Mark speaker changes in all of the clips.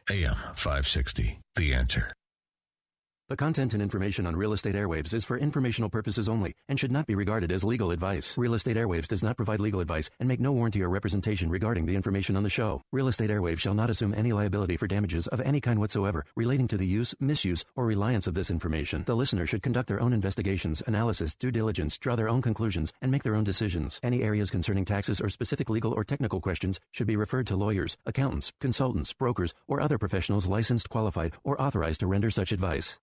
Speaker 1: AM 560, The Answer.
Speaker 2: The content and information on Real Estate Airwaves is for informational purposes only and should not be regarded as legal advice. Real Estate Airwaves does not provide legal advice and make no warranty or representation regarding the information on the show. Real Estate Airwaves shall not assume any liability for damages of any kind whatsoever relating to the use, misuse, or reliance of this information. The listener should conduct their own investigations, analysis, due diligence, draw their own conclusions, and make their own decisions. Any areas concerning taxes or specific legal or technical questions should be referred to lawyers, accountants, consultants, brokers, or other professionals licensed, qualified, or authorized to render such advice.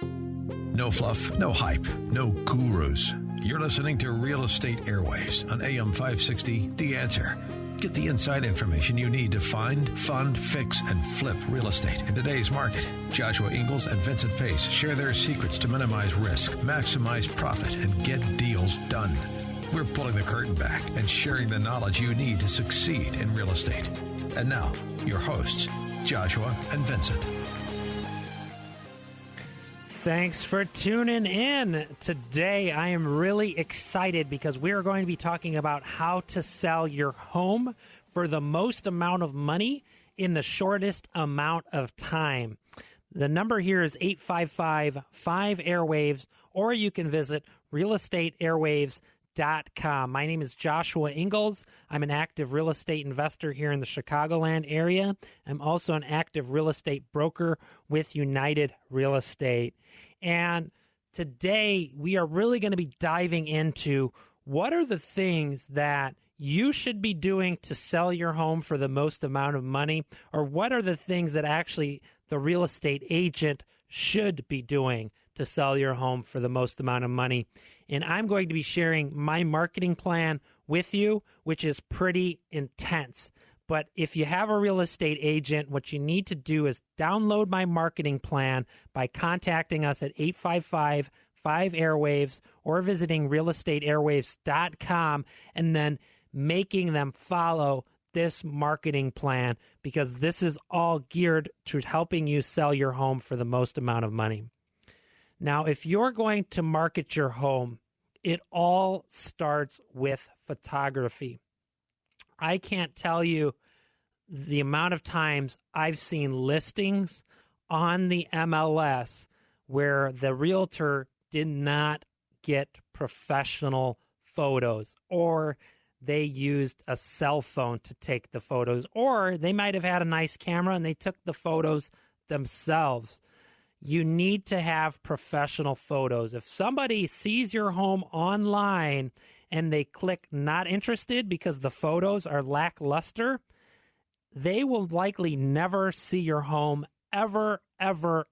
Speaker 1: No fluff, no hype, no gurus. You're listening to Real Estate Airwaves on AM 560, The Answer. Get the inside information you need to find, fund, fix, and flip real estate in today's market. Joshua Inglis and Vincent Pace share their secrets to minimize risk, maximize profit, and get deals done. We're pulling the curtain back and sharing the knowledge you need to succeed in real estate. And now, your hosts, Joshua and Vincent.
Speaker 3: Thanks for tuning in. Today, I am really excited because we are going to be talking about how to sell your home for the most amount of money in the shortest amount of time. The number here is 855-5-AIRWAVES, or you can visit realestateairwaves.com. My name is Joshua Ingles. I'm an active real estate investor here in the Chicagoland area. I'm also an active real estate broker with United Real Estate. And today we are really going to be diving into what are the things that you should be doing to sell your home for the most amount of money, or what are the things that actually the real estate agent should be doing to sell your home for the most amount of money. And I'm going to be sharing my marketing plan with you, which is pretty intense. But if you have a real estate agent, what you need to do is download my marketing plan by contacting us at 855-5-AIRWAVES or visiting realestateairwaves.com and then making them follow this marketing plan, because this is all geared to helping you sell your home for the most amount of money. Now, if you're going to market your home, it all starts with photography. I can't tell you the amount of times I've seen listings on the MLS where the realtor did not get professional photos, or they used a cell phone to take the photos, or they might have had a nice camera and they took the photos themselves. You need to have professional photos. If somebody sees your home online and they click not interested because the photos are lackluster, they will likely never see your home ever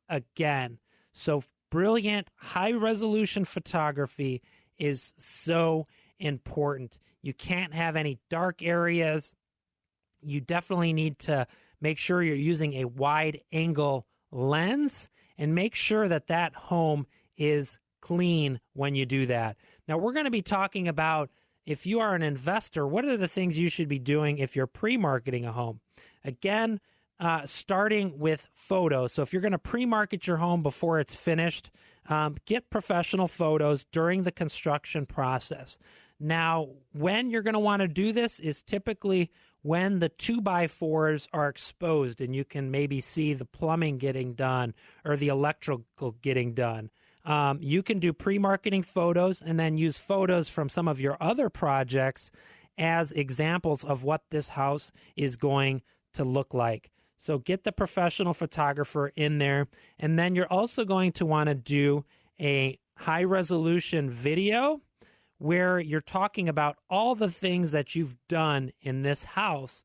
Speaker 3: again. So brilliant, high-resolution photography is so important. You can't have any dark areas. You definitely need to make sure you're using a wide-angle lens, and make sure that that home is clean when you do that. Now, we're going to be talking about, if you are an investor, what are the things you should be doing if you're pre-marketing a home? Again, starting with photos. So if you're going to pre-market your home before it's finished, get professional photos during the construction process. Now, when you're going to want to do this is typically when the 2x4s are exposed and you can maybe see the plumbing getting done or the electrical getting done. You can do pre-marketing photos and then use photos from some of your other projects as examples of what this house is going to look like. So get the professional photographer in there. And then you're also going to want to do a high-resolution video where you're talking about all the things that you've done in this house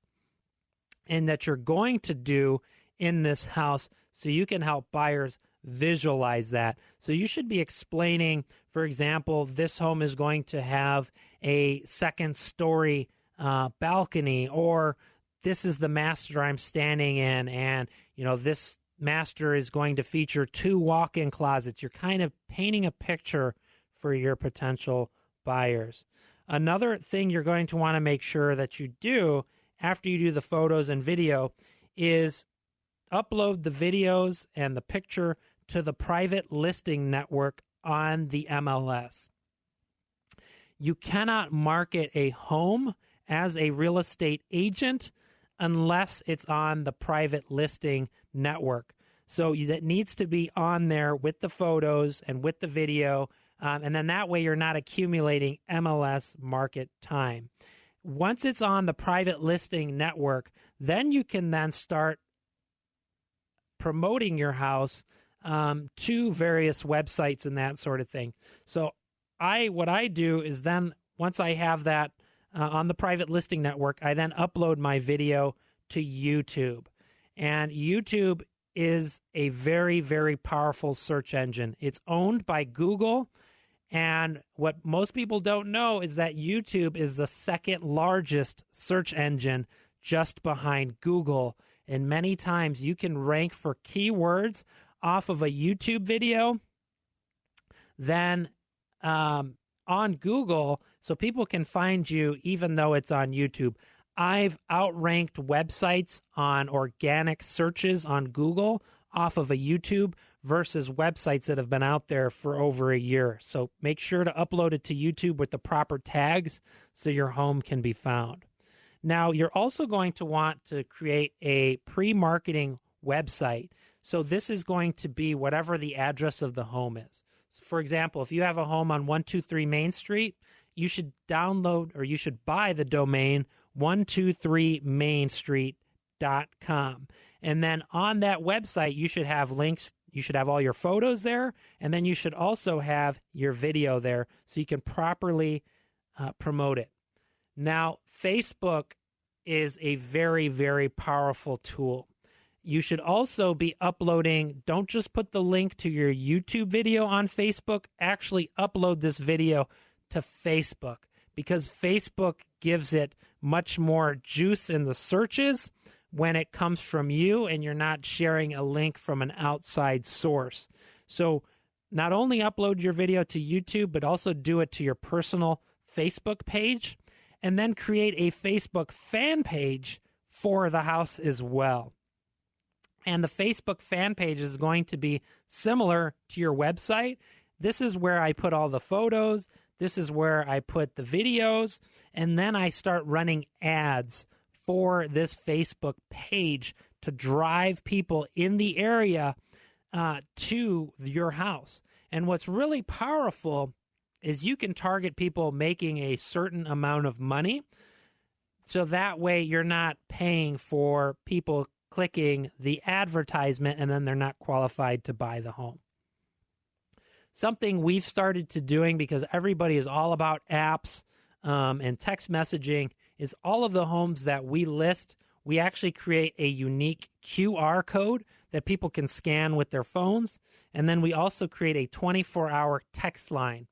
Speaker 3: and that you're going to do in this house so you can help buyers visualize that. So you should be explaining, for example, this home is going to have a second-story balcony, or this is the master I'm standing in, and this master is going to feature 2 walk-in closets. You're kind of painting a picture for your potential buyers. Another thing you're going to want to make sure that you do after you do the photos and video is upload the videos and the picture to the private listing network on the MLS. You cannot market a home as a real estate agent unless it's on the private listing network. So that needs to be on there with the photos and with the video, and then that way you're not accumulating MLS market time. Once it's on the private listing network, then you can then start promoting your house to various websites and that sort of thing. So what I do is then once I have that on the private listing network, I then upload my video to YouTube. And YouTube is a very, very powerful search engine. It's owned by Google. And what most people don't know is that YouTube is the second largest search engine just behind Google. And many times you can rank for keywords off of a YouTube video, then on Google, so people can find you even though it's on YouTube. I've outranked websites on organic searches on Google off of a YouTube versus websites that have been out there for over a year. So make sure to upload it to YouTube with the proper tags so your home can be found. Now, you're also going to want to create a pre-marketing website. So this is going to be whatever the address of the home is. So for example, if you have a home on 123 Main Street, you should download or you should buy the domain 123mainstreet.com. And then on that website, you should have links. You should have all your photos there, and then you should also have your video there so you can properly promote it. Now, Facebook is a very, very powerful tool. You should also be uploading, don't just put the link to your YouTube video on Facebook, actually upload this video to Facebook because Facebook gives it much more juice in the searches when it comes from you and you're not sharing a link from an outside source. So not only upload your video to YouTube, but also do it to your personal Facebook page and then create a Facebook fan page for the house as well. And the Facebook fan page is going to be similar to your website. This is where I put all the photos. This is where I put the videos. And then I start running ads for this Facebook page to drive people in the area to your house. And what's really powerful is you can target people making a certain amount of money. So that way you're not paying for people clicking the advertisement and then they're not qualified to buy the home. Something we've started to doing because everybody is all about apps and text messaging is all of the homes that we list, we actually create a unique QR code that people can scan with their phones. And then we also create a 24-hour text line.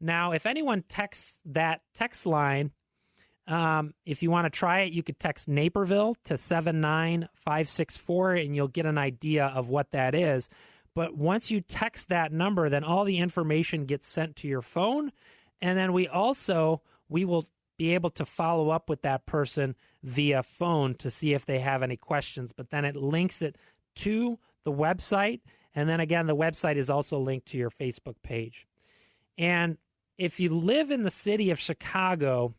Speaker 3: Now, if anyone texts that text line, if you want to try it, you could text Naperville to 79564 and you'll get an idea of what that is. But once you text that number, then all the information gets sent to your phone. And then we will be able to follow up with that person via phone to see if they have any questions. But then it links it to the website. And then again, the website is also linked to your Facebook page. And if you live in the city of Chicago,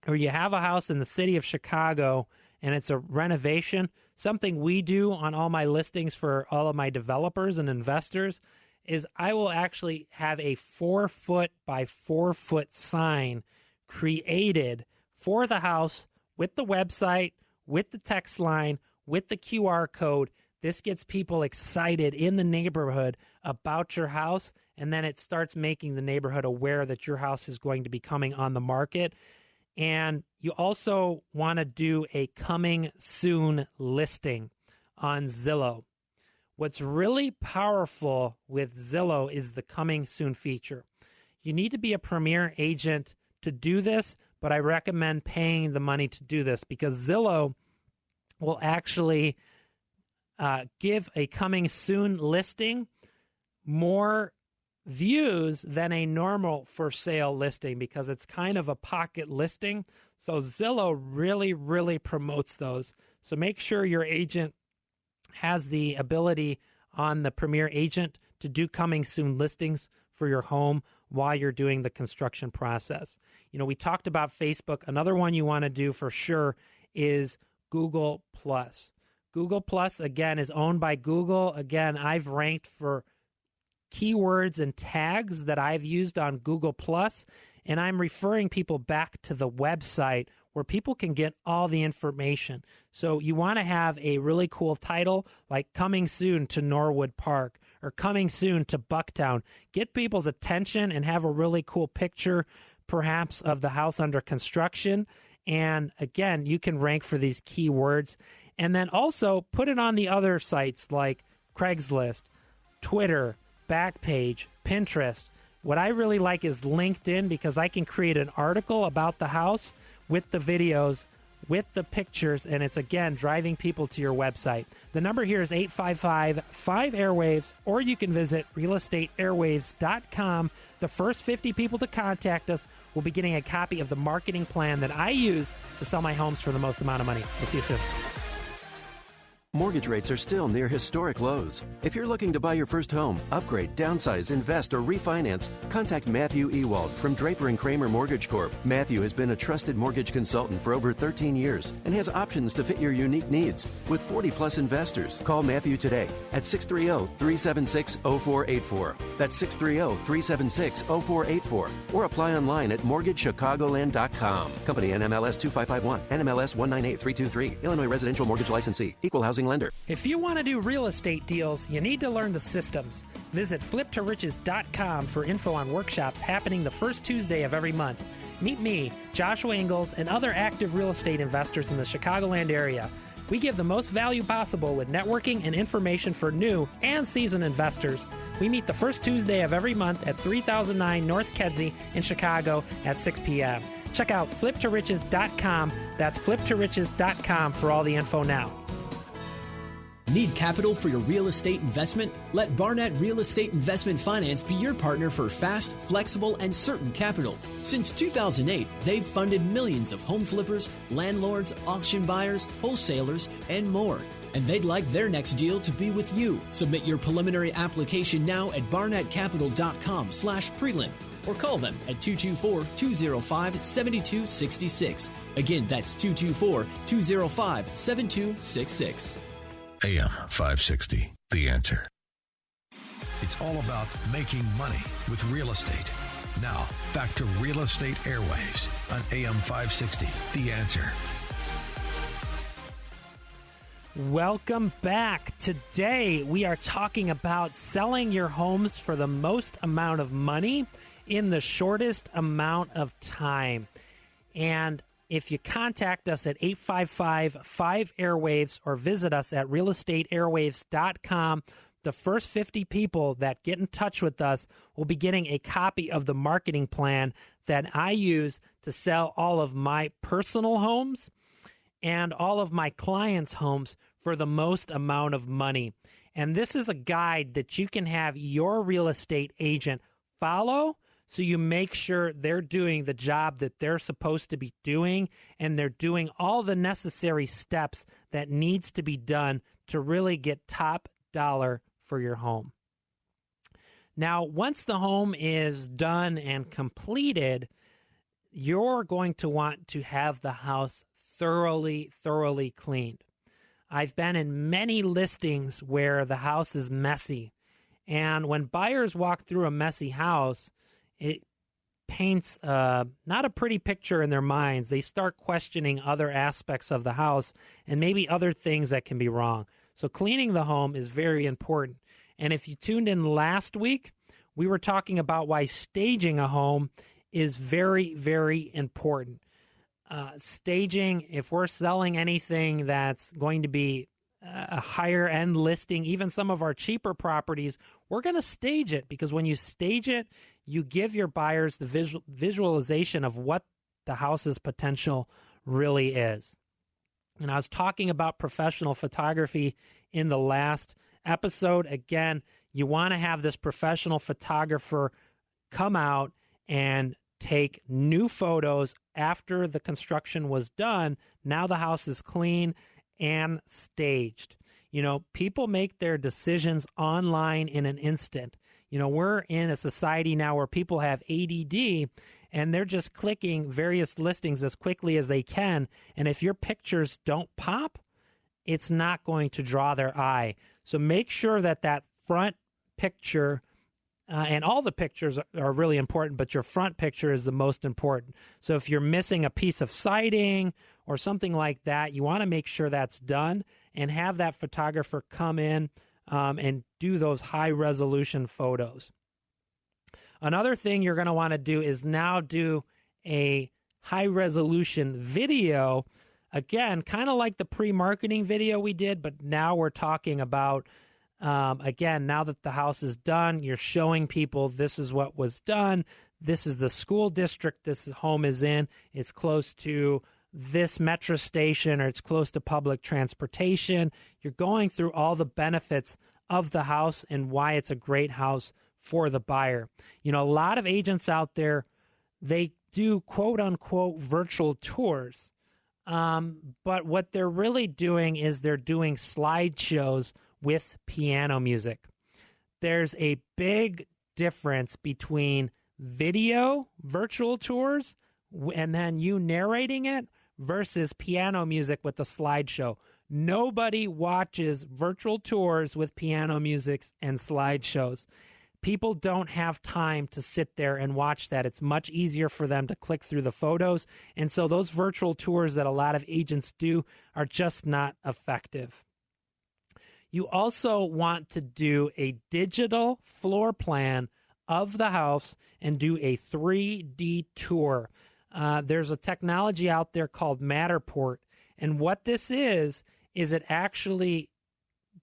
Speaker 3: or you have a house in the city of Chicago and it's a renovation, something we do on all my listings for all of my developers and investors is I will actually have a 4-foot by 4-foot sign created for the house with the website, with the text line, with the QR code. This gets people excited in the neighborhood about your house, and then it starts making the neighborhood aware that your house is going to be coming on the market. And you also want to do a coming soon listing on Zillow. What's really powerful with Zillow is the coming soon feature. You need to be a premier agent to do this, but I recommend paying the money to do this because Zillow will actually give a coming soon listing more views than a normal for sale listing because it's kind of a pocket listing. So Zillow really, really promotes those. So make sure your agent has the ability on the Premier Agent to do coming soon listings for your home while you're doing the construction process. You know, we talked about Facebook. Another one you want to do for sure is Google Plus. Google Plus, again, is owned by Google. Again, I've ranked for keywords and tags that I've used on Google Plus, and I'm referring people back to the website where people can get all the information. So you want to have a really cool title like Coming Soon to Norwood Park or Coming Soon to Bucktown. Get people's attention and have a really cool picture, perhaps, of the house under construction. And again, you can rank for these keywords. And then also put it on the other sites like Craigslist, Twitter, Backpage, Pinterest. What I really like is LinkedIn because I can create an article about the house with the videos, with the pictures, and it's, again, driving people to your website. The number here is 855-5-AIRWAVES, or you can visit realestateairwaves.com. The first 50 people to contact us will be getting a copy of the marketing plan that I use to sell my homes for the most amount of money. We'll see you soon.
Speaker 2: Mortgage rates are still near historic lows. If you're looking to buy your first home, upgrade, downsize, invest, or refinance, contact Matthew Ewald from Draper & Kramer Mortgage Corp. Matthew has been a trusted mortgage consultant for over 13 years and has options to fit your unique needs. With 40-plus investors, call Matthew today at 630-376-0484. That's 630-376-0484. Or apply online at mortgagechicagoland.com. Company NMLS 2551, NMLS 198323, Illinois Residential Mortgage Licensee, Equal Housing Lender.
Speaker 3: If you want to do real estate deals, you need to learn the systems. Visit fliptoriches.com for info on workshops happening the first Tuesday of every month. Meet me, Joshua Ingles, and other active real estate investors in the Chicagoland area. We give the most value possible with networking and information for new and seasoned investors. We meet the first Tuesday of every month at 3009 North Kedzie in Chicago at 6 p.m. Check out fliptoriches.com. That's fliptoriches.com for all the info now.
Speaker 4: Need capital for your real estate investment? Let Barnett Real Estate Investment Finance be your partner for fast, flexible, and certain capital. Since 2008, they've funded millions of home flippers, landlords, auction buyers, wholesalers, and more. And they'd like their next deal to be with you. Submit your preliminary application now at barnettcapital.com/prelim or call them at 224-205-7266. Again, that's 224-205-7266.
Speaker 1: AM 560, The Answer. It's all about making money with real estate. Now, back to Real Estate Airwaves on AM 560, The Answer.
Speaker 3: Welcome back. Today, we are talking about selling your homes for the most amount of money in the shortest amount of time. And if you contact us at 855-5-AIRWAVES or visit us at realestateairwaves.com, the first 50 people that get in touch with us will be getting a copy of the marketing plan that I use to sell all of my personal homes and all of my clients' homes for the most amount of money. And this is a guide that you can have your real estate agent follow, so you make sure they're doing the job that they're supposed to be doing, and they're doing all the necessary steps that needs to be done to really get top dollar for your home. Now, once the home is done and completed, you're going to want to have the house thoroughly cleaned. I've been in many listings where the house is messy, and when buyers walk through a messy house, it paints not a pretty picture in their minds. They start questioning other aspects of the house and maybe other things that can be wrong. So cleaning the home is very important. And if you tuned in last week, we were talking about why staging a home is very important. Staging, if we're selling anything that's going to be a higher end listing, even some of our cheaper properties, we're going to stage it, because when you stage it, you give your buyers the visualization of what the house's potential really is. And I was talking about professional photography in the last episode. Again, you want to have this professional photographer come out and take new photos after the construction was done. Now the house is clean and staged. You know, people make their decisions online in an instant. You know, we're in a society now where people have ADD, and they're just clicking various listings as quickly as they can. And if your pictures don't pop, it's not going to draw their eye. So make sure that that front picture, and all the pictures are really important, but your front picture is the most important. So if you're missing a piece of siding or something like that, you want to make sure that's done and have that photographer come in and do those high-resolution photos. Another thing you're going to want to do is now do a high-resolution video. Again, kind of like the pre-marketing video we did, but now we're talking about, again, now that the house is done, you're showing people this is what was done. This is the school district this home is in. It's close to this metro station, or it's close to public transportation. You're going through all the benefits of the house and why it's a great house for the buyer. You know, a lot of agents out there, they do quote unquote virtual tours. But what they're really doing is they're doing slideshows with piano music. There's a big difference between video virtual tours and then you narrating it versus piano music with a slideshow. Nobody watches virtual tours with piano music and slideshows. People don't have time to sit there and watch that. It's much easier for them to click through the photos. And so those virtual tours that a lot of agents do are just not effective. You also want to do a digital floor plan of the house and do a 3D tour. There's a technology out there called Matterport. And what this is it actually,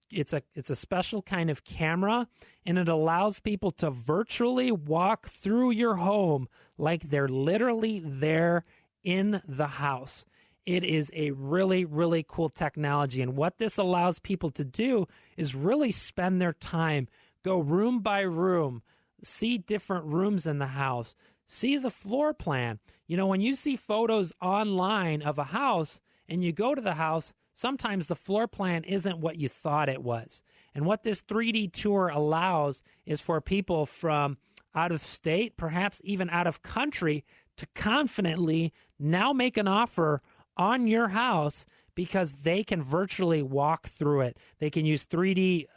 Speaker 3: it's a special kind of camera, and it allows people to virtually walk through your home like they're literally there in the house. It is a really, really cool technology. And what this allows people to do is really spend their time, go room by room, see different rooms in the house, see the floor plan. You know, when you see photos online of a house and you go to the house, sometimes the floor plan isn't what you thought it was. And what this 3D tour allows is for people from out of state, perhaps even out of country, to confidently now make an offer on your house because they can virtually walk through it. They can use 3D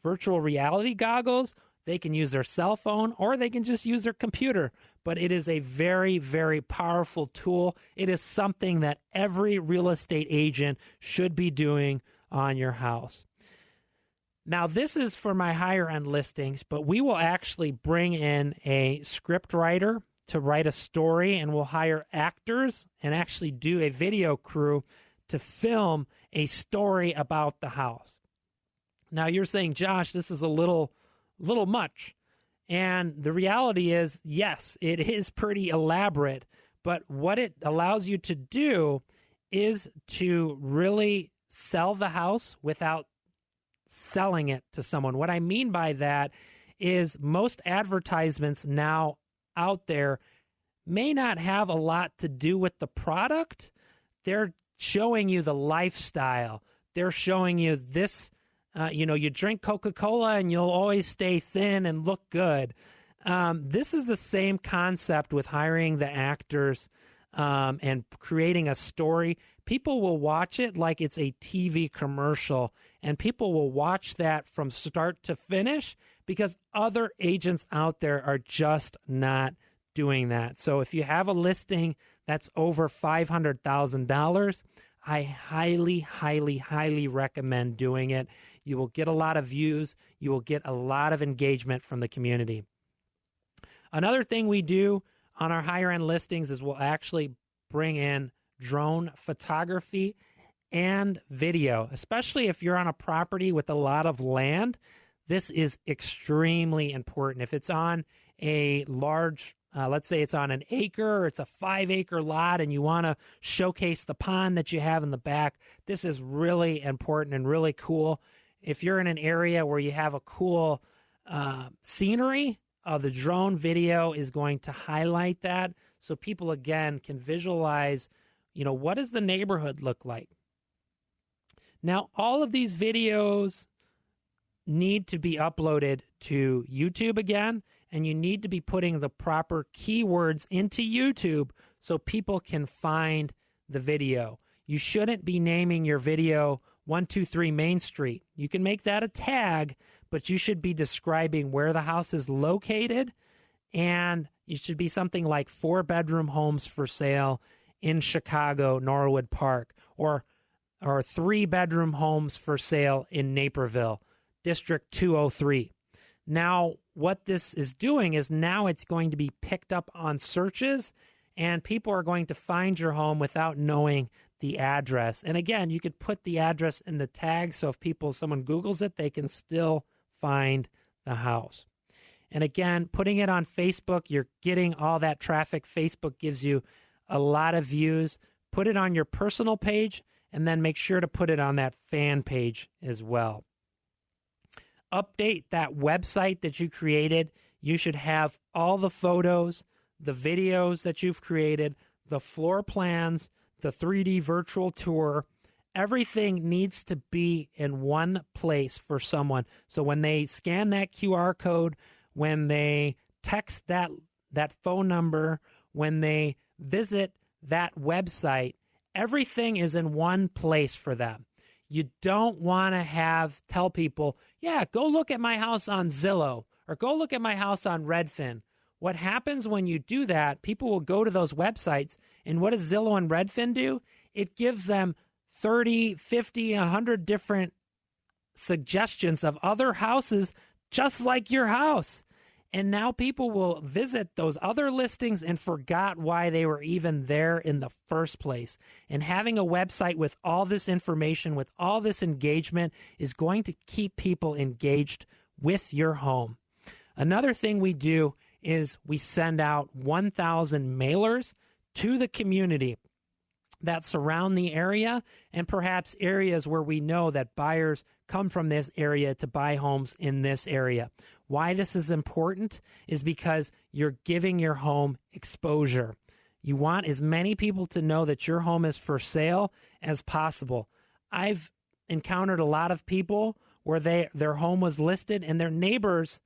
Speaker 3: virtual reality goggles. They can use their cell phone, or they can just use their computer. But it is a very, very powerful tool. It is something that every real estate agent should be doing on your house. Now, this is for my higher end listings, but we will actually bring in a script writer to write a story, and we'll hire actors and actually do a video crew to film a story about the house. Now, you're saying, Josh, this is a little much. And the reality is, yes, it is pretty elaborate, but what it allows you to do is to really sell the house without selling it to someone. What I mean by that is most advertisements now out there may not have a lot to do with the product. They're showing you the lifestyle. They're showing you this. You drink Coca-Cola and you'll always stay thin and look good. This is the same concept with hiring the actors and creating a story. People will watch it like it's a TV commercial, and people will watch that from start to finish because other agents out there are just not doing that. So if you have a listing that's over $500,000, I highly, highly, highly recommend doing it. You will get a lot of views. You will get a lot of engagement from the community. Another thing we do on our higher end listings is we'll actually bring in drone photography and video, especially if you're on a property with a lot of land. This is extremely important. If it's on a large let's say it's on an acre or it's a 5-acre lot and you want to showcase the pond that you have in the back, this is really important and really cool. If you're in an area where you have a cool scenery, the drone video is going to highlight that so people, again, can visualize, what does the neighborhood look like? Now, all of these videos need to be uploaded to YouTube again, and you need to be putting the proper keywords into YouTube so people can find the video. You shouldn't be naming your video 123 Main Street. You can make that a tag, but you should be describing where the house is located, and it should be something like 4-bedroom homes for sale in Chicago, Norwood Park, or 3-bedroom homes for sale in Naperville, District 203. Now, what this is doing is now it's going to be picked up on searches, and people are going to find your home without knowing the address. And again, you could put the address in the tag, so if someone Googles it, they can still find the house. And again, putting it on Facebook, you're getting all that traffic. Facebook gives you a lot of views. Put it on your personal page, and then make sure to put it on that fan page as well. Update that website that you created. You should have all the photos, the videos that you've created, the floor plans, the 3D virtual tour. Everything needs to be in one place for someone. So when they scan that QR code, when they text that phone number, when they visit that website, everything is in one place for them. You don't want to tell people, yeah, go look at my house on Zillow or go look at my house on Redfin. What happens when you do that, people will go to those websites, and what does Zillow and Redfin do? It gives them 30, 50, 100 different suggestions of other houses just like your house. And now people will visit those other listings and forgot why they were even there in the first place. And having a website with all this information, with all this engagement, is going to keep people engaged with your home. Another thing we do is we send out 1,000 mailers to the community that surround the area, and perhaps areas where we know that buyers come from this area to buy homes in this area. Why this is important is because you're giving your home exposure. You want as many people to know that your home is for sale as possible. I've encountered a lot of people where their home was listed and their neighbors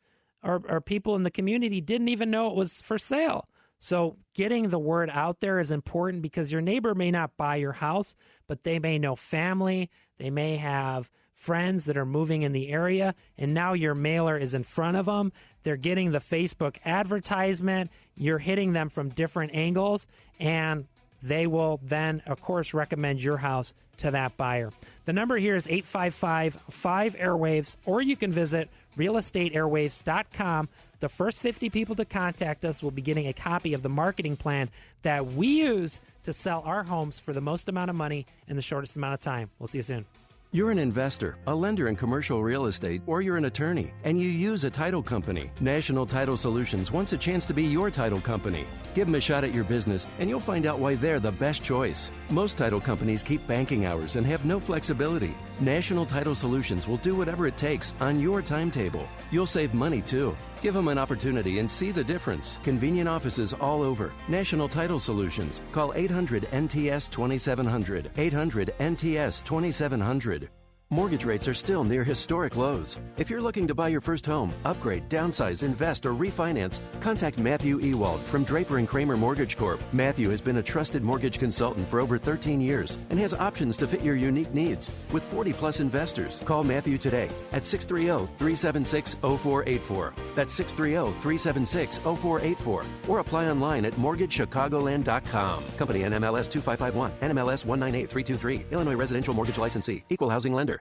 Speaker 3: or people in the community didn't even know it was for sale. So getting the word out there is important because your neighbor may not buy your house, but they may know family, they may have friends that are moving in the area, and now your mailer is in front of them. They're getting the Facebook advertisement. You're hitting them from different angles, and they will then, of course, recommend your house to that buyer. The number here is 855-5-AIRWAVES, or you can visit realestateairwaves.com. The first 50 people to contact us will be getting a copy of the marketing plan that we use to sell our homes for the most amount of money in the shortest amount of time. We'll see you soon.
Speaker 2: You're an investor, a lender in commercial real estate, or you're an attorney, and you use a title company. National Title Solutions wants a chance to be your title company. Give them a shot at your business, and you'll find out why they're the best choice. Most title companies keep banking hours and have no flexibility. National Title Solutions will do whatever it takes on your timetable. You'll save money, too. Give them an opportunity and see the difference. Convenient offices all over. National Title Solutions. Call 800-NTS-2700. 800-NTS-2700. Mortgage rates are still near historic lows. If you're looking to buy your first home, upgrade, downsize, invest, or refinance, contact Matthew Ewald from Draper & Kramer Mortgage Corp. Matthew has been a trusted mortgage consultant for over 13 years and has options to fit your unique needs. With 40-plus investors, call Matthew today at 630-376-0484. That's 630-376-0484. Or apply online at mortgagechicagoland.com. Company NMLS 2551, NMLS 198323, Illinois Residential Mortgage Licensee, Equal Housing Lender.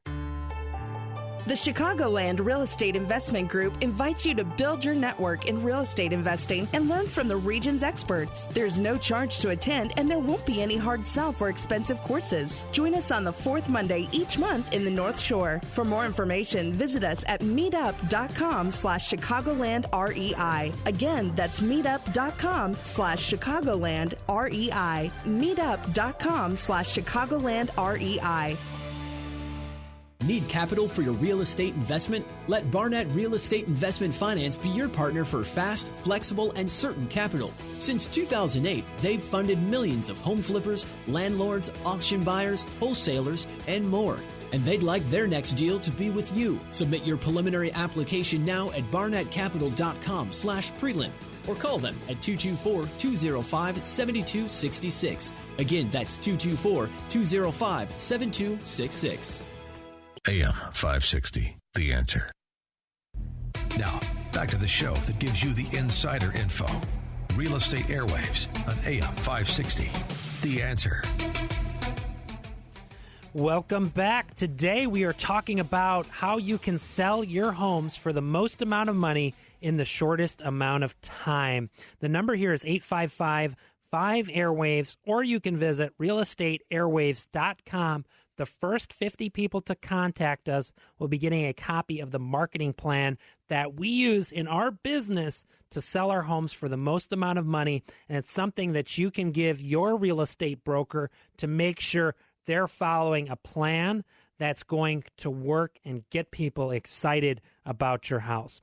Speaker 5: The Chicagoland Real Estate Investment Group invites you to build your network in real estate investing and learn from the region's experts. There's no charge to attend, and there won't be any hard sell for expensive courses. Join us on the fourth Monday each month in the North Shore. For more information, visit us at meetup.com/ChicagolandREI. Again, that's meetup.com/ChicagolandREI. Meetup.com/ChicagolandREI.
Speaker 4: Need capital for your real estate investment? Let Barnett Real Estate Investment Finance be your partner for fast, flexible, and certain capital. Since 2008, they've funded millions of home flippers, landlords, auction buyers, wholesalers, and more. and they'd like their next deal to be with you. Submit your preliminary application now at barnettcapital.com/prelim or call them at 224-205-7266. Again, that's 224-205-7266.
Speaker 1: AM 560, The Answer. Now, back to the show that gives you the insider info. Real Estate Airwaves on AM 560, The Answer.
Speaker 3: Welcome back. Today we are talking about how you can sell your homes for the most amount of money in the shortest amount of time. The number here is 855-5-AIRWAVES, or you can visit realestateairwaves.com. The first 50 people to contact us will be getting a copy of the marketing plan that we use in our business to sell our homes for the most amount of money. And it's something that you can give your real estate broker to make sure they're following a plan that's going to work and get people excited about your house.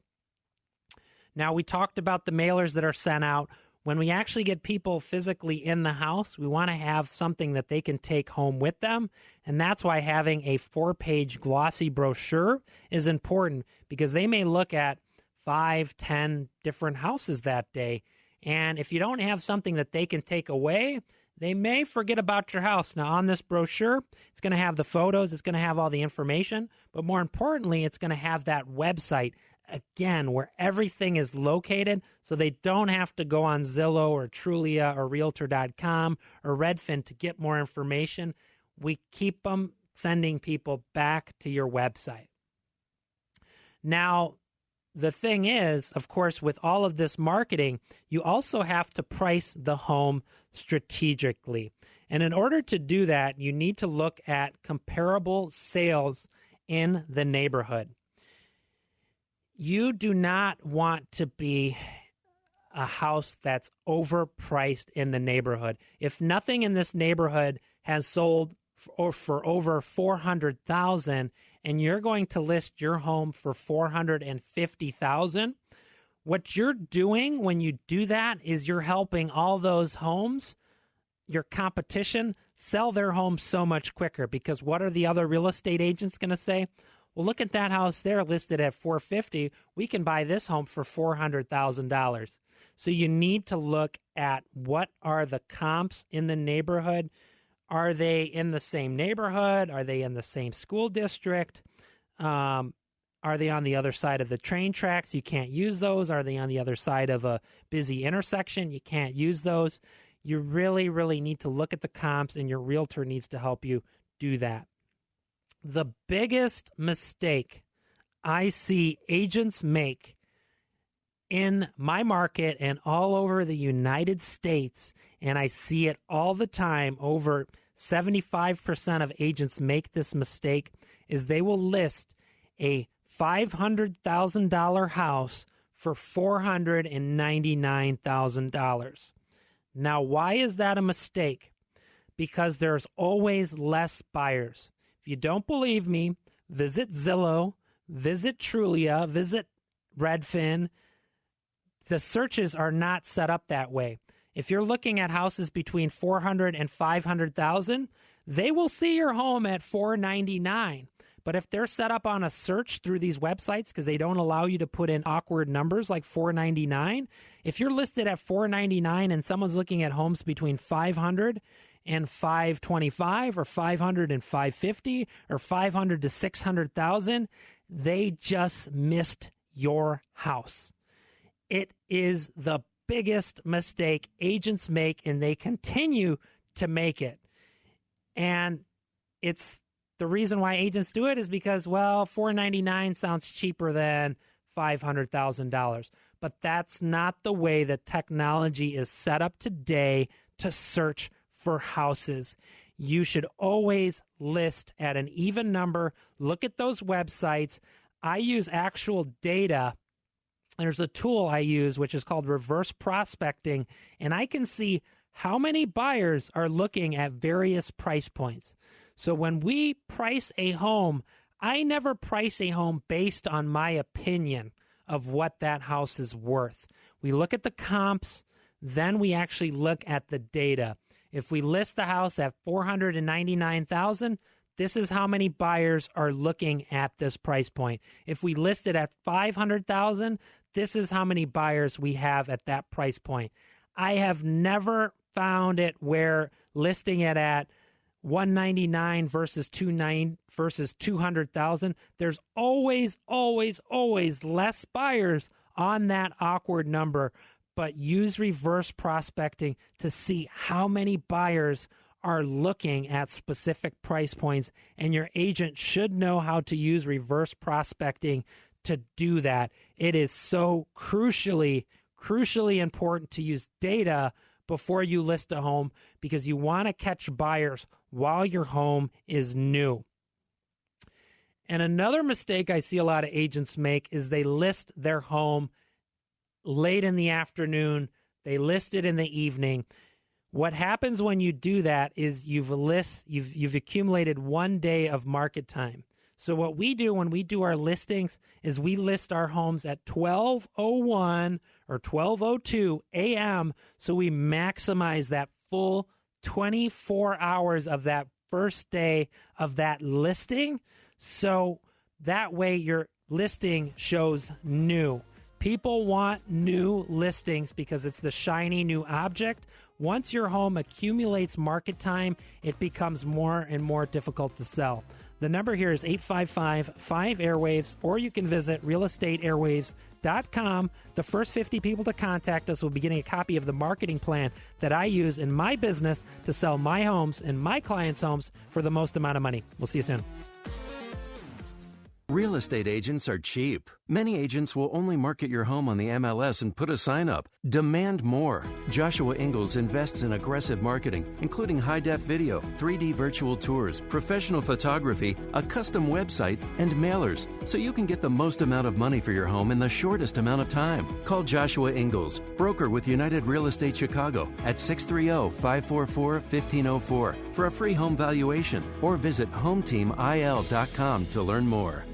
Speaker 3: Now, we talked about the mailers that are sent out. When we actually get people physically in the house, we want to have something that they can take home with them. And that's why having a 4-page glossy brochure is important, because they may look at 5, 10 different houses that day. And if you don't have something that they can take away, they may forget about your house. Now, on this brochure, it's going to have the photos, it's going to have all the information, but more importantly, it's going to have that website, again, where everything is located, so they don't have to go on Zillow or Trulia or Realtor.com or Redfin to get more information. We keep them sending people back to your website. Now, the thing is, of course, with all of this marketing, you also have to price the home strategically. And in order to do that, you need to look at comparable sales in the neighborhood. You do not want to be a house that's overpriced in the neighborhood. If nothing in this neighborhood has sold for over $400,000 and you're going to list your home for $450,000, what you're doing when you do that is you're helping all those homes, your competition, sell their homes so much quicker. Because what are the other real estate agents going to say? Well, look at that house there listed at $450,000. We can buy this home for $400,000. So you need to look at what are the comps in the neighborhood. Are they in the same neighborhood? Are they in the same school district? Are they on the other side of the train tracks? You can't use those. Are they on the other side of a busy intersection? You can't use those. You really, really need to look at the comps, and your realtor needs to help you do that. The biggest mistake I see agents make in my market and all over the United States, and I see it all the time, over 75% of agents make this mistake, is they will list a $500,000 house for $499,000. Now, why is that a mistake? Because there's always less buyers. If you don't believe me, visit Zillow, visit Trulia, visit Redfin. The searches are not set up that way. If you're looking at houses between $400,000 and $500,000, they will see your home at $499,000. But if they're set up on a search through these websites, because they don't allow you to put in awkward numbers like $499,000, if you're listed at $499,000 and someone's looking at homes between $500,000 and $525,000 or $500,000 and $550,000 or $500,000 to $600,000, they just missed your house. It is the biggest mistake agents make, and they continue to make it. And it's the reason why agents do it is because, well, $499,000 sounds cheaper than $500,000. But that's not the way that technology is set up today to search for houses. You should always list at an even number. Look at those websites. I use actual data. There's a tool I use which is called reverse prospecting, and I can see how many buyers are looking at various price points. So when we price a home, I never price a home based on my opinion of what that house is worth. We look at the comps, then we actually look at the data. If we list the house at $499,000, this is how many buyers are looking at this price point. If we list it at $500,000, this is how many buyers we have at that price point. I have never found it where listing it at $199 versus $299 versus $200,000. There's always less buyers on that awkward number. But use reverse prospecting to see how many buyers are looking at specific price points, and your agent should know how to use reverse prospecting to do that. It is so crucially important to use data before you list a home, because you want to catch buyers while your home is new. And another mistake I see a lot of agents make is they list their home late in the afternoon. They list it in the evening. What happens when you do that is you've accumulated 1 day of market time. So what we do when we do our listings is we list our homes at 12:01 or 12:02 a.m. so we maximize that full 24 hours of that first day of that listing. So that way your listing shows new. People want new listings because it's the shiny new object. Once your home accumulates market time, it becomes more and more difficult to sell. The number here is 855-5-AIRWAVES, or you can visit realestateairwaves.com. The first 50 people to contact us will be getting a copy of the marketing plan that I use in my business to sell my homes and my clients' homes for the most amount of money. We'll see you soon.
Speaker 2: Real estate agents are cheap. Many agents will only market your home on the MLS and put a sign up. Demand more. Joshua Ingles invests in aggressive marketing, including high-def video, 3D virtual tours, professional photography, a custom website, and mailers, so you can get the most amount of money for your home in the shortest amount of time. Call Joshua Ingles, broker with United Real Estate Chicago, at 630-544-1504 for a free home valuation, or visit HomeTeamIL.com to learn more.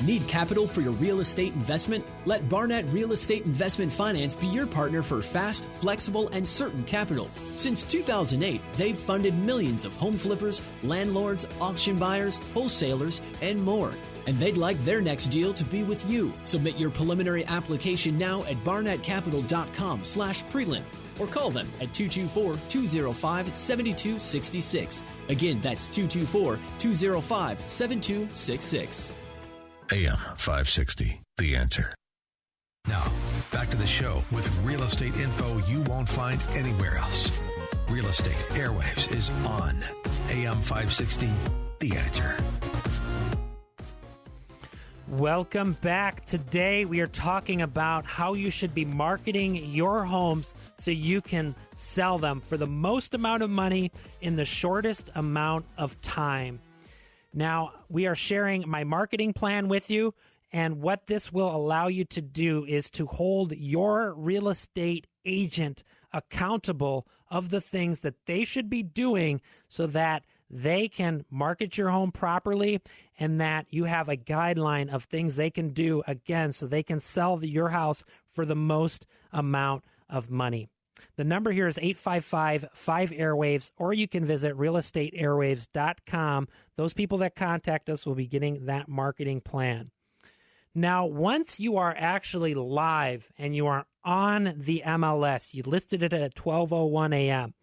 Speaker 4: Need capital for your real estate investment? Let Barnett Real Estate Investment Finance be your partner for fast, flexible, and certain capital. Since 2008, they've funded millions of home flippers, landlords, auction buyers, wholesalers, and more. And they'd like their next deal to be with you. Submit your preliminary application now at barnettcapital.com/prelim or call them at 224-205-7266. Again, that's 224-205-7266.
Speaker 1: AM 560, The Answer. Now, back to the show with real estate info you won't find anywhere else. Real Estate Airwaves is on AM 560, The Answer.
Speaker 3: Welcome back. Today we are talking about how you should be marketing your homes so you can sell them for the most amount of money in the shortest amount of time. Now, we are sharing my marketing plan with you, and what this will allow you to do is to hold your real estate agent accountable of the things that they should be doing so that they can market your home properly and that you have a guideline of things they can do, again, so they can sell your house for the most amount of money. The number here is 855-5-AIRWAVES, or you can visit realestateairwaves.com. Those people that contact us will be getting that marketing plan. Now, once you are actually live and you are on the MLS, you listed it at 12:01 a.m.,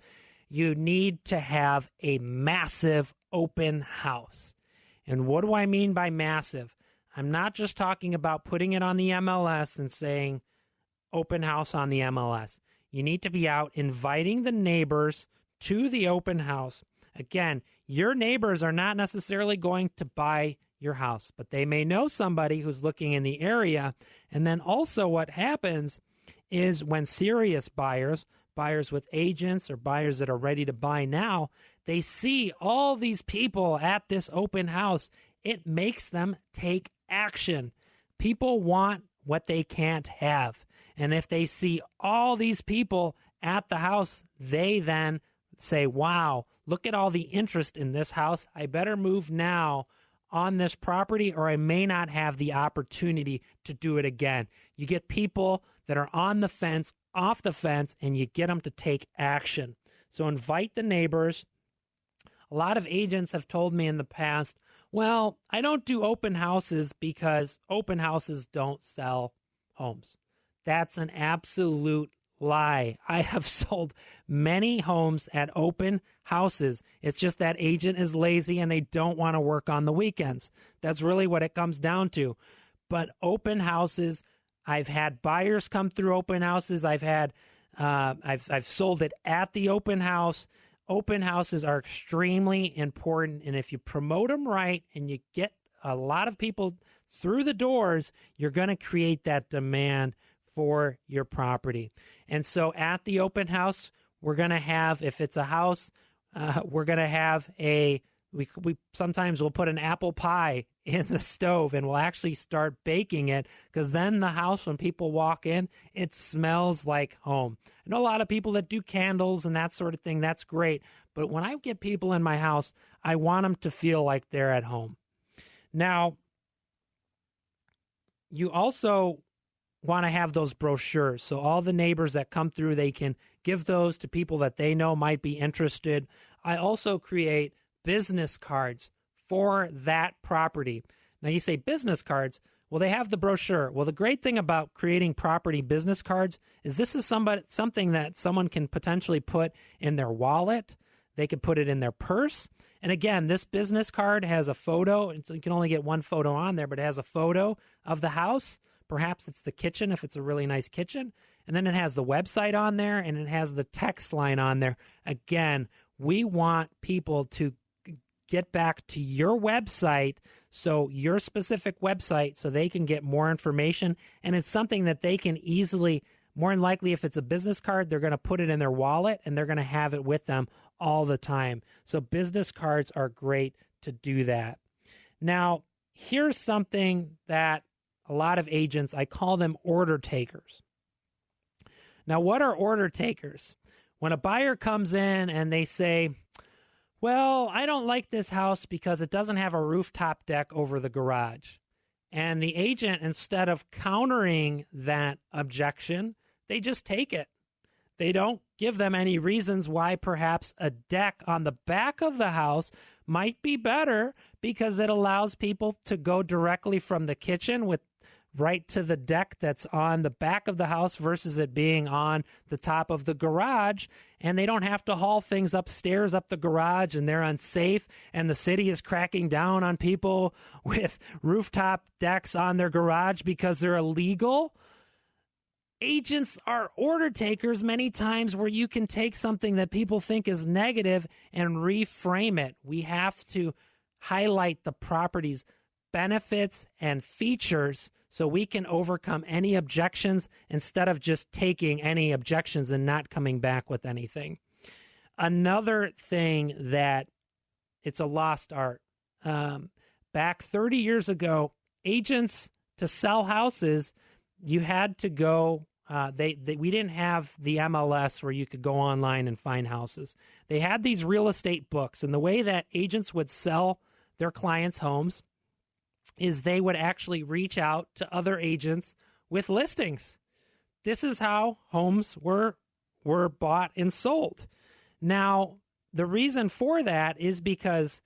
Speaker 3: you need to have a massive open house. And what do I mean by massive? I'm not just talking about putting it on the MLS and saying open house on the MLS. You need to be out inviting the neighbors to the open house. Again, your neighbors are not necessarily going to buy your house, but they may know somebody who's looking in the area. And then also what happens is when serious buyers with agents or buyers that are ready to buy now, they see all these people at this open house. It makes them take action. People want what they can't have. And if they see all these people at the house, they then say, wow, look at all the interest in this house. I better move now on this property or I may not have the opportunity to do it again. You get people that are on the fence, off the fence, and you get them to take action. So invite the neighbors. A lot of agents have told me in the past, well, I don't do open houses because open houses don't sell homes. That's an absolute lie. I have sold many homes at open houses. It's just that agent is lazy and they don't want to work on the weekends. That's really what it comes down to. But open houses, I've had buyers come through open houses. I've sold it at the open house. Open houses are extremely important, and if you promote them right and you get a lot of people through the doors, you're going to create that demand for your property. And so at the open house, we're going to have, if it's a house, we're going to have we sometimes we'll put an apple pie in the stove and we'll actually start baking it, because then the house, when people walk in, it smells like home. I know a lot of people that do candles and that sort of thing. That's great. But when I get people in my house, I want them to feel like they're at home. Now, you also want to have those brochures. So all the neighbors that come through, they can give those to people that they know might be interested. I also create business cards for that property. Now you say business cards. Well, they have the brochure. Well, the great thing about creating property business cards is this is something that someone can potentially put in their wallet. They could put it in their purse. And again, this business card has a photo, and so you can only get one photo on there, but it has a photo of the house. Perhaps it's the kitchen if it's a really nice kitchen. And then it has the website on there, and it has the text line on there. Again, we want people to get back to your website, so your specific website, so they can get more information. And it's something that they can easily, more than likely, if it's a business card, they're going to put it in their wallet and they're going to have it with them all the time. So business cards are great to do that. Now, here's something that a lot of agents, I call them order takers. Now, what are order takers? When a buyer comes in and they say, well, I don't like this house because it doesn't have a rooftop deck over the garage. And the agent, instead of countering that objection, they just take it. They don't give them any reasons why perhaps a deck on the back of the house might be better, because it allows people to go directly from the kitchen right to the deck that's on the back of the house versus it being on the top of the garage. And they don't have to haul things upstairs up the garage, and they're unsafe, and the city is cracking down on people with rooftop decks on their garage because they're illegal. Agents are order takers many times, where you can take something that people think is negative and reframe it. We have to highlight the property's benefits and features so we can overcome any objections instead of just taking any objections and not coming back with anything. Another thing that it's a lost art. Back 30 years ago, agents, to sell houses, you had to go, we didn't have the MLS where you could go online and find houses. They had these real estate books, and the way that agents would sell their clients' homes is they would actually reach out to other agents with listings. This is how homes were bought and sold. Now, the reason for that is because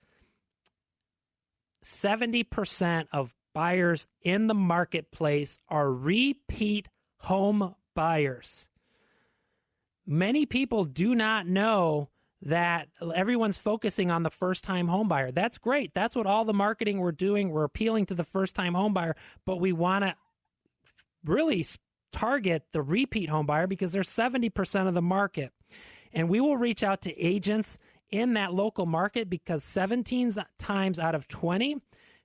Speaker 3: 70% of buyers in the marketplace are repeat home buyers. Many people do not know that everyone's focusing on the first-time home buyer. That's great. That's what all the marketing we're doing. We're appealing to the first-time home buyer, but we want to really target the repeat home buyer because they're 70% of the market. And we will reach out to agents in that local market because 17 times out of 20,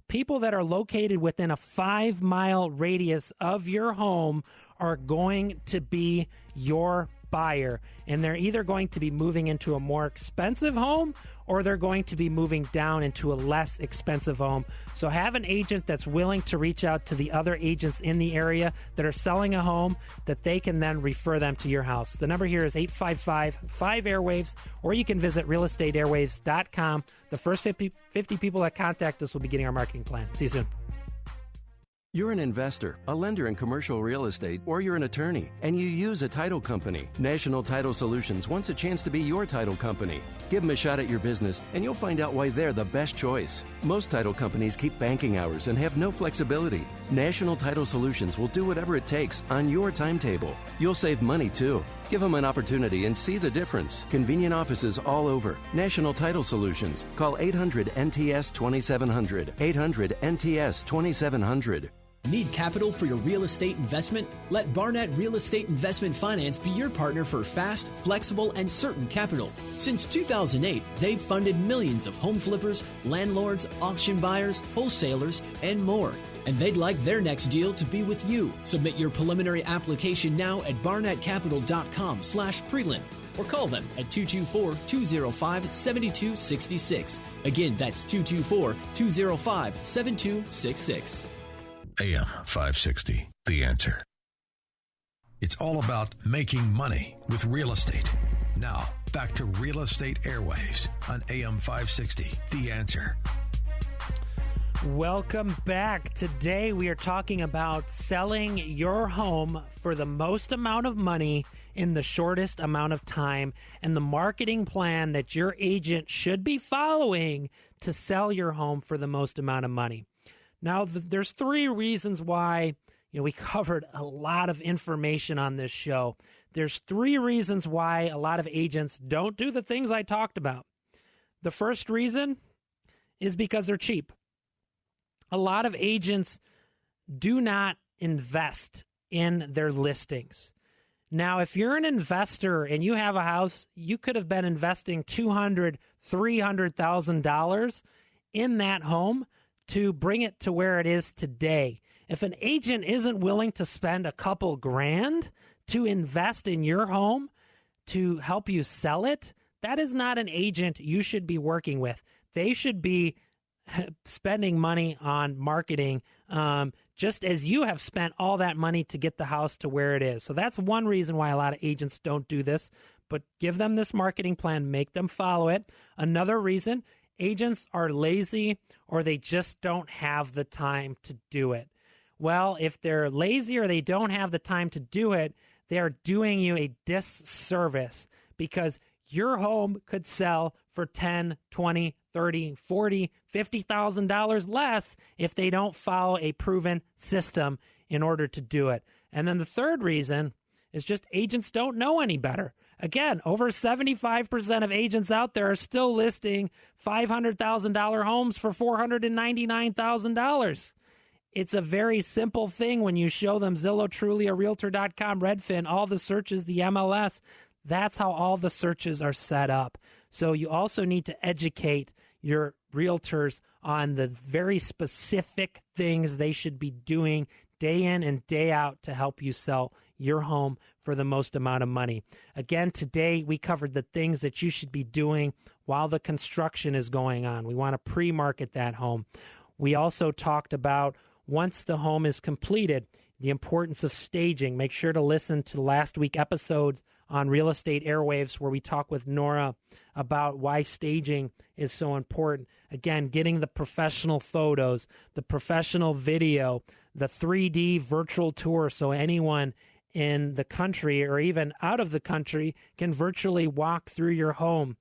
Speaker 3: people that are located within a 5-mile radius of your home are going to be your buyer, and they're either going to be moving into a more expensive home or they're going to be moving down into a less expensive home. So have an agent that's willing to reach out to the other agents in the area that are selling a home, that they can then refer them to your house. The number here is 855-5-AIRWAVES, or you can visit realestateairwaves.com. The first 50 people that contact us will be getting our marketing plan. See you soon.
Speaker 2: You're an investor, a lender in commercial real estate, or you're an attorney, and you use a title company. National Title Solutions wants a chance to be your title company. Give them a shot at your business, and you'll find out why they're the best choice. Most title companies keep banking hours and have no flexibility. National Title Solutions will do whatever it takes on your timetable. You'll save money, too. Give them an opportunity and see the difference. Convenient offices all over. National Title Solutions. Call 800-NTS-2700. 800-NTS-2700.
Speaker 4: Need capital for your real estate investment? Let Barnett Real Estate Investment Finance be your partner for fast, flexible, and certain capital. Since 2008, they've funded millions of home flippers, landlords, auction buyers, wholesalers, and more. And they'd like their next deal to be with you. Submit your preliminary application now at barnettcapital.com/prelim or call them at 224-205-7266. Again, that's 224-205-7266.
Speaker 1: AM 560, The Answer. It's all about making money with real estate. Now, back to Real Estate Airwaves on AM 560, The Answer.
Speaker 3: Welcome back. Today we are talking about selling your home for the most amount of money in the shortest amount of time and the marketing plan that your agent should be following to sell your home for the most amount of money. Now, there's three reasons why we covered a lot of information on this show. There's three reasons why a lot of agents don't do the things I talked about. The first reason is because they're cheap. A lot of agents do not invest in their listings. Now, if you're an investor and you have a house, you could have been investing $200,000, $300,000 in that home to bring it to where it is today. If an agent isn't willing to spend a couple grand to invest in your home to help you sell it, that is not an agent you should be working with. They should be spending money on marketing, just as you have spent all that money to get the house to where it is. So that's one reason why a lot of agents don't do this, but give them this marketing plan, make them follow it. Another reason, agents are lazy or they just don't have the time to do it. Well, if they're lazy or they don't have the time to do it, they are doing you a disservice because your home could sell for $10,000, $20,000, $30,000, $40,000, $50,000 less if they don't follow a proven system in order to do it. And then the third reason is just agents don't know any better. Again, over 75% of agents out there are still listing $500,000 homes for $499,000. It's a very simple thing when you show them Zillow, Trulia, Realtor.com, Redfin, all the searches, the MLS. That's how all the searches are set up. So you also need to educate your realtors on the very specific things they should be doing day in and day out to help you sell your home for the most amount of money. Again, today we covered the things that you should be doing while the construction is going on. We want to pre-market that home. We also talked about once the home is completed, the importance of staging. Make sure to listen to last week's episodes on Real Estate Airwaves where we talk with Nora about why staging is so important. Again, getting the professional photos, the professional video, the 3D virtual tour so anyone in the country or even out of the country can virtually walk through your home.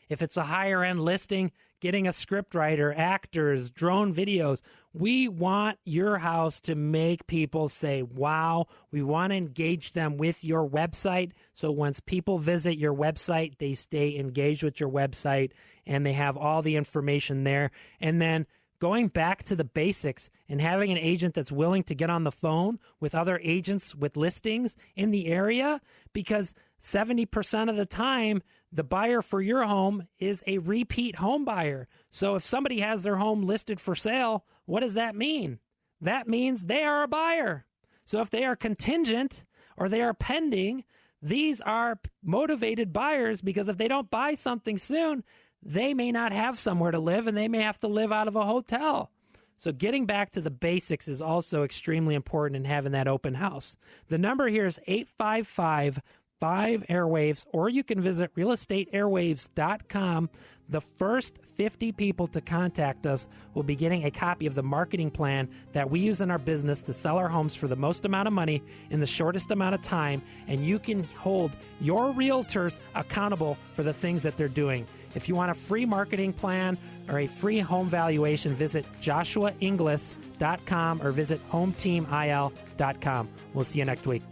Speaker 3: If it's a higher end listing, getting a scriptwriter, actors, drone videos. We want your house to make people say, wow. We want to engage them with your website. So once people visit your website, they stay engaged with your website and they have all the information there. And then going back to the basics and having an agent that's willing to get on the phone with other agents with listings in the area, because 70% of the time, the buyer for your home is a repeat home buyer. So if somebody has their home listed for sale, what does that mean? That means they are a buyer. So if they are contingent or they are pending, these are motivated buyers because if they don't buy something soon, they may not have somewhere to live and they may have to live out of a hotel. So getting back to the basics is also extremely important in having that open house. The number here is 855-5-AIRWAVES, or you can visit realestateairwaves.com. The first 50 people to contact us will be getting a copy of the marketing plan that we use in our business to sell our homes for the most amount of money in the shortest amount of time, and you can hold your realtors accountable for the things that they're doing. If you want a free marketing plan or a free home valuation, visit joshuainglis.com or visit hometeamil.com. We'll see you next week.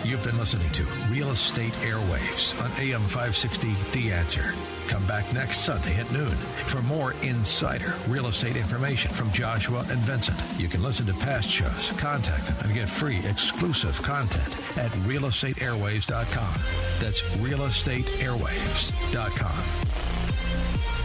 Speaker 1: You've been listening to Real Estate Airwaves on AM 560, The Answer. Come back next Sunday at noon for more insider real estate information from Joshua and Vincent. You can listen to past shows, contact them, and get free exclusive content at realestateairwaves.com. That's realestateairwaves.com.